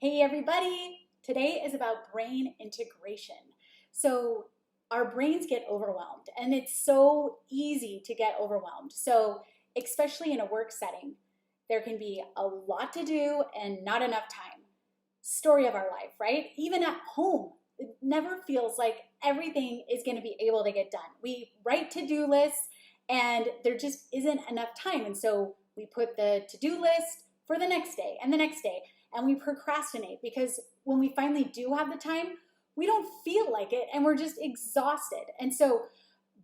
Hey everybody! Today is about brain integration. So our brains get overwhelmed and it's so easy to get overwhelmed. So especially in a work setting, there can be a lot to do and not enough time. Story of our life, right? Even at home, it never feels like everything is going to be able to get done. We write to-do lists and there just isn't enough time. And so we put the to-do list for the next day and the next day, and we procrastinate because when we finally do have the time, we don't feel like it and we're just exhausted. And so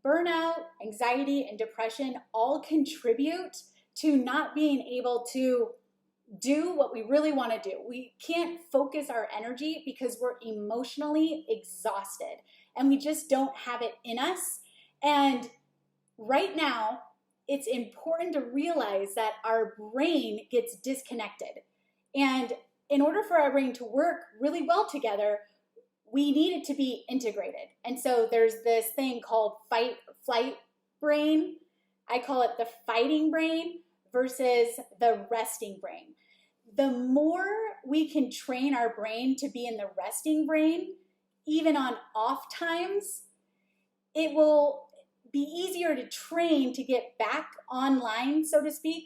burnout, anxiety, and depression all contribute to not being able to do what we really want to do. We can't focus our energy because we're emotionally exhausted and we just don't have it in us. And right now, it's important to realize that our brain gets disconnected. And in order for our brain to work really well together, we need it to be integrated. And so there's this thing called fight-flight brain. I call it the fighting brain versus the resting brain. The more we can train our brain to be in the resting brain, even on off times, it will be easier to train to get back online, so to speak.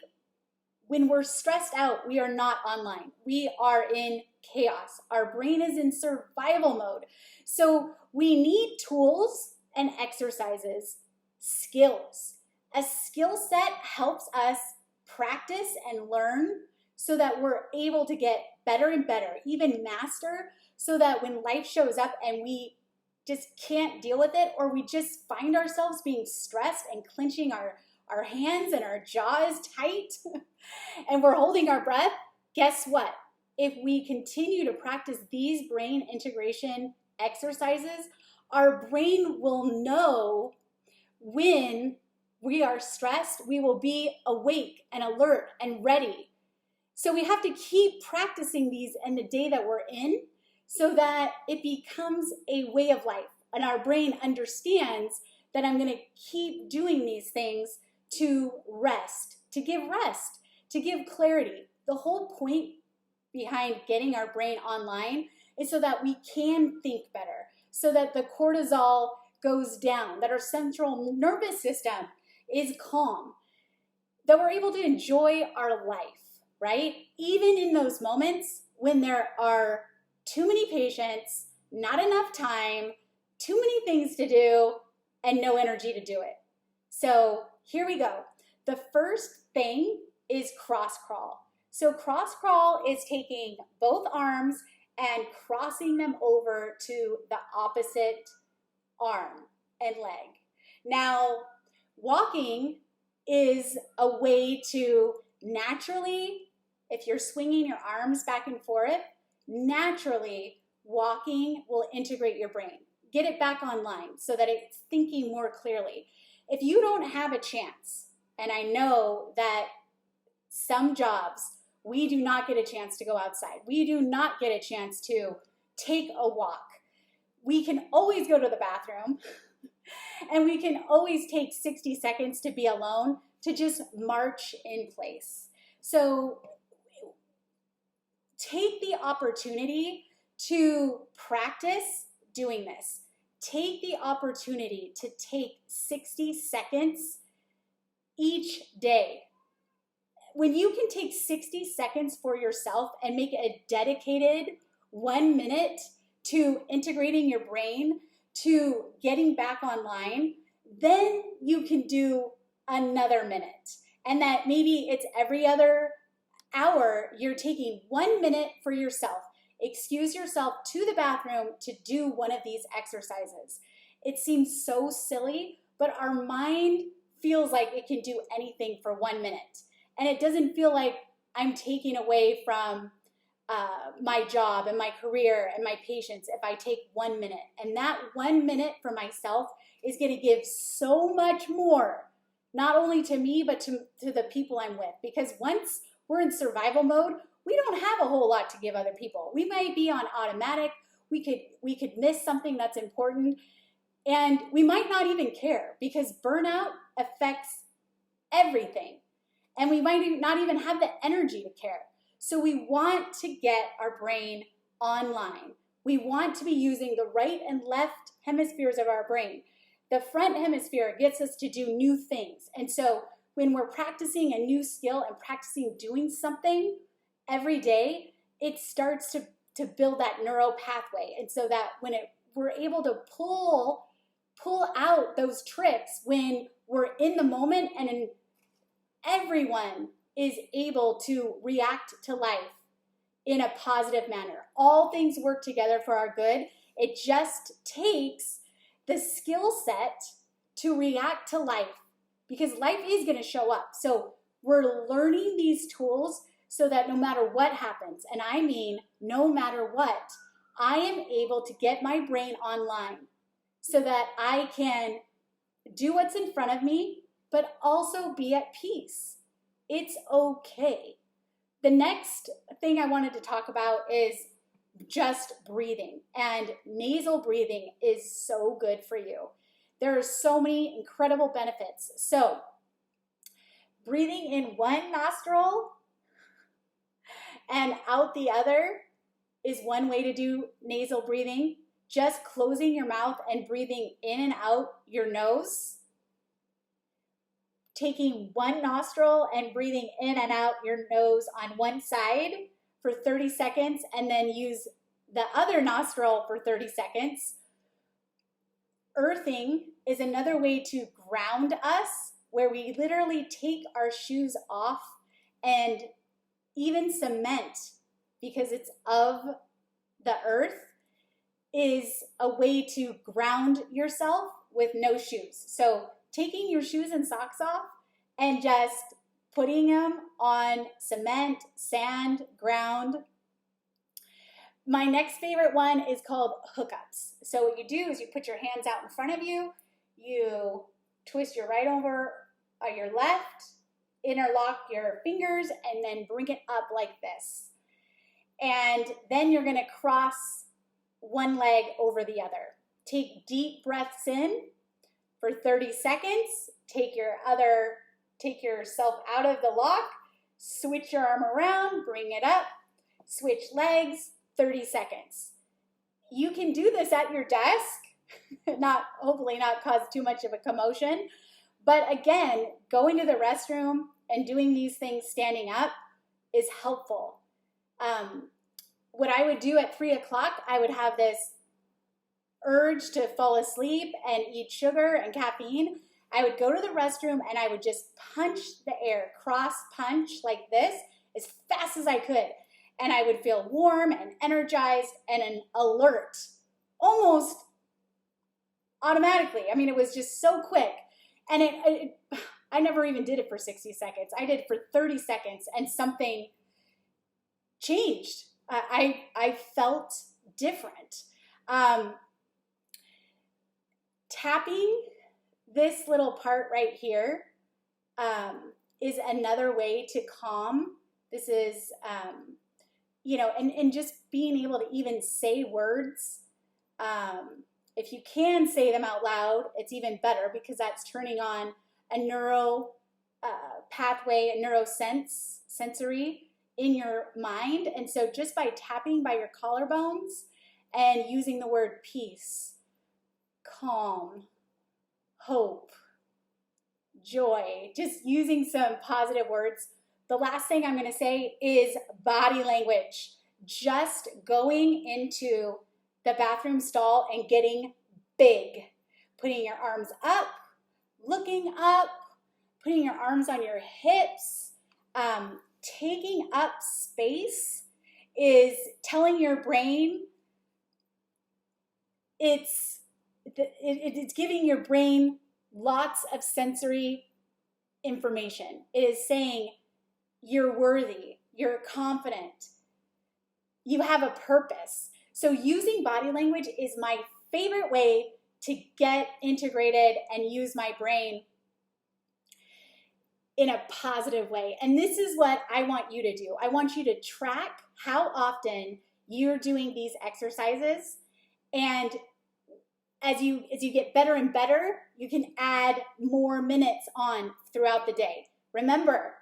When we're stressed out, we are not online. We are in chaos. Our brain is in survival mode. So we need tools and exercises, skills. A skill set helps us practice and learn so that we're able to get better and better, even master, so that when life shows up and we just can't deal with it, or we just find ourselves being stressed and clenching our hands and our jaws tight and we're holding our breath, guess what? If we continue to practice these brain integration exercises, our brain will know when we are stressed, we will be awake and alert and ready. So we have to keep practicing these in the day that we're in so that it becomes a way of life. And our brain understands that I'm going to keep doing these things to rest, to give clarity. The whole point behind getting our brain online is so that we can think better, so that the cortisol goes down, that our central nervous system is calm, that we're able to enjoy our life, right? Even in those moments when there are too many patients, not enough time, too many things to do, and no energy to do it. So here we go. The first thing is cross crawl. So cross crawl is taking both arms and crossing them over to the opposite arm and leg. Now, walking is a way to naturally, if you're swinging your arms back and forth, naturally walking will integrate your brain. Get it back online so that it's thinking more clearly. If you don't have a chance, and I know that some jobs, we do not get a chance to go outside. We do not get a chance to take a walk. We can always go to the bathroom and we can always take 60 seconds to be alone, to just march in place. So take the opportunity to practice doing this. Take the opportunity to take 60 seconds each day. When you can take 60 seconds for yourself and make a dedicated 1 minute to integrating your brain, to getting back online, then you can do another minute. And that maybe it's every other hour you're taking 1 minute for yourself. Excuse yourself to the bathroom to do one of these exercises. It seems so silly, but our mind feels like it can do anything for 1 minute. And it doesn't feel like I'm taking away from my job and my career and my patients if I take 1 minute. And that 1 minute for myself is going to give so much more, not only to me, but to the people I'm with. Because once we're in survival mode, we don't have a whole lot to give other people. We might be on automatic. We could miss something that's important. And we might not even care because burnout affects everything. And we might not even have the energy to care. So we want to get our brain online. We want to be using the right and left hemispheres of our brain. The front hemisphere gets us to do new things. And so when we're practicing a new skill and practicing doing something every day, it starts to build that neural pathway. And so that when we're able to pull out those trips when we're in the moment, and everyone is able to react to life in a positive manner. All things work together for our good. It just takes the skill set to react to life, because life is going to show up. So we're learning these tools so that no matter what happens, and I mean no matter what, I am able to get my brain online so that I can do what's in front of me, but also be at peace. It's okay. The next thing I wanted to talk about is just breathing. And nasal breathing is so good for you. There are so many incredible benefits. So, breathing in one nostril and out the other is one way to do nasal breathing. Just closing your mouth and breathing in and out your nose. Taking one nostril and breathing in and out your nose on one side for 30 seconds, and then use the other nostril for 30 seconds. Earthing is another way to ground us, where we literally take our shoes off, and even cement, because it's of the earth, is a way to ground yourself with no shoes. So taking your shoes and socks off and just putting them on cement, sand, ground. My next favorite one is called hookups. So what you do is you put your hands out in front of you, you twist your right over your left, interlock your fingers, and then bring it up like this. And then you're gonna cross one leg over the other. Take deep breaths in for 30 seconds. Take yourself out of the lock, switch your arm around, bring it up, switch legs, 30 seconds. You can do this at your desk, hopefully not cause too much of a commotion. But again, going to the restroom and doing these things standing up is helpful. What I would do at 3 o'clock, I would have this urge to fall asleep and eat sugar and caffeine. I would go to the restroom and I would just punch the air, cross punch like this as fast as I could. And I would feel warm and energized and an alert almost automatically. I mean, it was just so quick. And I never even did it for 60 seconds. I did it for 30 seconds and something changed. I felt different. Tapping this little part right here is another way to calm. This is, and just being able to even say words. If you can say them out loud, it's even better, because that's turning on a neural pathway, a neurosensory in your mind. And so just by tapping by your collarbones and using the word peace, calm, hope, joy, just using some positive words. The last thing I'm going to say is body language. Just going into the bathroom stall and getting big. Putting your arms up, looking up, putting your arms on your hips. Taking up space is telling your brain, it's giving your brain lots of sensory information. It is saying you're worthy, you're confident, you have a purpose. So using body language is my favorite way to get integrated and use my brain in a positive way. And this is what I want you to do. I want you to track how often you're doing these exercises. And as you get better and better, you can add more minutes on throughout the day. Remember,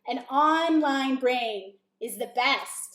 an online brain is the best.